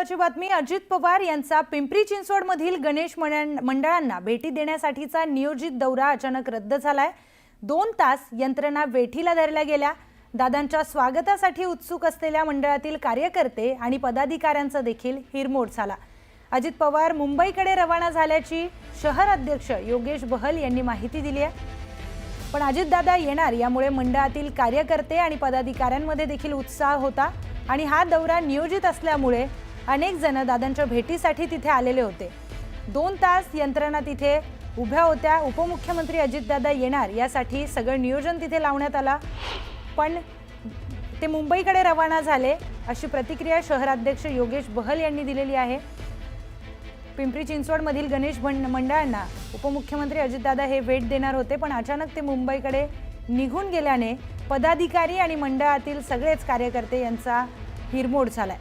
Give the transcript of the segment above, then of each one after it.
महत्त्वाची बातमी। अजित पवार यांचा पिंपरी चिंचवडमधील गणेश मंडळांना भेटी देण्यासाठीचा नियोजित दौरा अचानक रद्द झालाय। 2 तास यंत्रणा वेठीला धरल्या गेल्या। दादांच्या स्वागतासाठी उत्सुक असलेल्या मंडळातील कार्यकर्ते आणि पदाधिकाऱ्यांचा देखील हिरमोड झाला। अजित पवार मुंबईकडे रवाना झाल्याची शहर अध्यक्ष योगेश बहल यांनी माहिती दिली आहे। पण अजितदादा येणार यामुळे मंडळातील कार्यकर्ते आणि पदाधिकाऱ्यांमध्ये देखील उत्साह होता आणि हा दौरा नियोजित असल्यामुळे अनेक जण दादांच्या भेटीसाठी तिथे आलेले होते। 2 तास यंत्रणा तिथे उभ्या होत्या। उपमुख्यमंत्री अजितदादा येणार यासाठी सगळं नियोजन तिथे लावण्यात आलं, पण ते मुंबईकडे रवाना झाले अशी प्रतिक्रिया शहराध्यक्ष योगेश बहल यांनी दिलेली आहे। पिंपरी चिंचवडमधील गणेश मंडळांना उपमुख्यमंत्री अजितदादा हे भेट देणार होते, पण अचानक ते मुंबईकडे निघून गेल्याने पदाधिकारी आणि मंडळातील सगळेच कार्यकर्ते यांचा हिरमोड झालाय।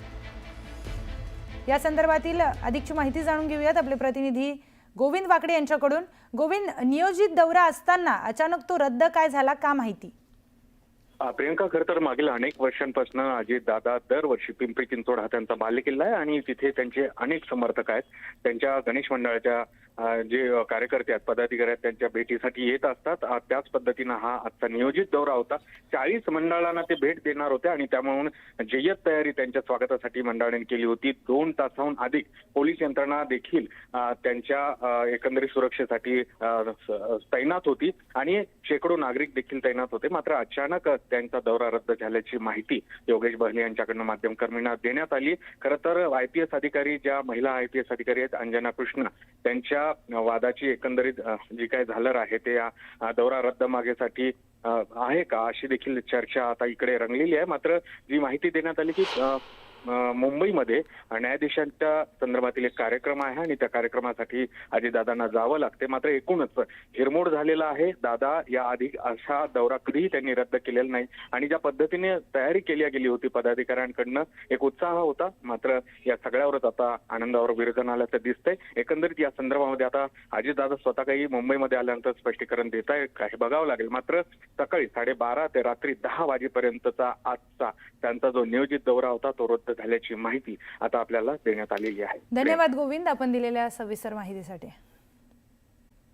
या संदर्भातील अधिकची माहिती जाणून घेऊयात आपले प्रतिनिधी गोविंद वाकडे यांच्याकडून। गोविंद, नियोजित दौरा असताना अचानक तो रद्द काय झाला, का माहिती? प्रियंका, खरं तर मागील अनेक वर्षांपासून अजितदादा दरवर्षी पिंपरी चिंचवड हा त्यांचा बालेकिल्ला आहे आणि तिथे त्यांचे अनेक समर्थक आहेत। त्यांच्या गणेश मंडळाच्या जे कार्यकर्ते आहेत, पदाधिकारी आहेत, त्यांच्या भेटीसाठी येत असतात। त्याच पद्धतीनं हा आजचा नियोजित दौरा होता। 40 मंडळांना ते भेट देणार होते आणि त्यामुळे जय्यत तयारी त्यांच्या स्वागतासाठी मंडळाने केली होती। 2 तासाहून अधिक पोलीस यंत्रणा देखील त्यांच्या एकंदरीत सुरक्षेसाठी तैनात होती आणि शेकडो नागरिक देखील तैनात होते। मात्र अचानक त्यांचा दौरा रद्द झाल्याची माहिती योगेश बहल यांच्याकडून माध्यमकर्मींना देण्यात आली। खरं तर IPS अधिकारी, ज्या महिला IPS अधिकारी आहेत अंजना कृष्ण, त्यांच्या वादाची एकंदरीत जी काय झालर आहे ते दौरा रद्द मागेसाठी आहे का अशी देखील चर्चा आता इकडे रंगलेली आहे। मात्र जी माहिती देण्यात आली की मुंबईमध्ये न्यायाधीशांच्या संदर्भातील एक कार्यक्रम आहे आणि त्या कार्यक्रमासाठी अजितदादांना जावं लागते। मात्र एकूणच हिरमोड झालेला आहे। दादा या आधी असा दौरा कधीही त्यांनी रद्द केलेला नाही आणि ज्या पद्धतीने तयारी केली गेली होती पदाधिकाऱ्यांकडनं एक उत्साह होता। मात्र या सगळ्यावरच आता आनंदावर विरजण आल्याचं दिसतंय। एकंदरीत या संदर्भामध्ये आता अजितदादा स्वतः काही मुंबईमध्ये आल्यानंतर स्पष्टीकरण देत आहे का हे बघावं लागेल। मात्र सकाळी 12:30 ते रात्री 10 वाजेपर्यंतचा आजचा त्यांचा जो नियोजित दौरा होता तो रद्द झाल्याची माहिती आता आपल्याला देण्यात आलेली आहे। धन्यवाद गोविंद, आपण दिलेल्या सविस्तर माहितीसाठी।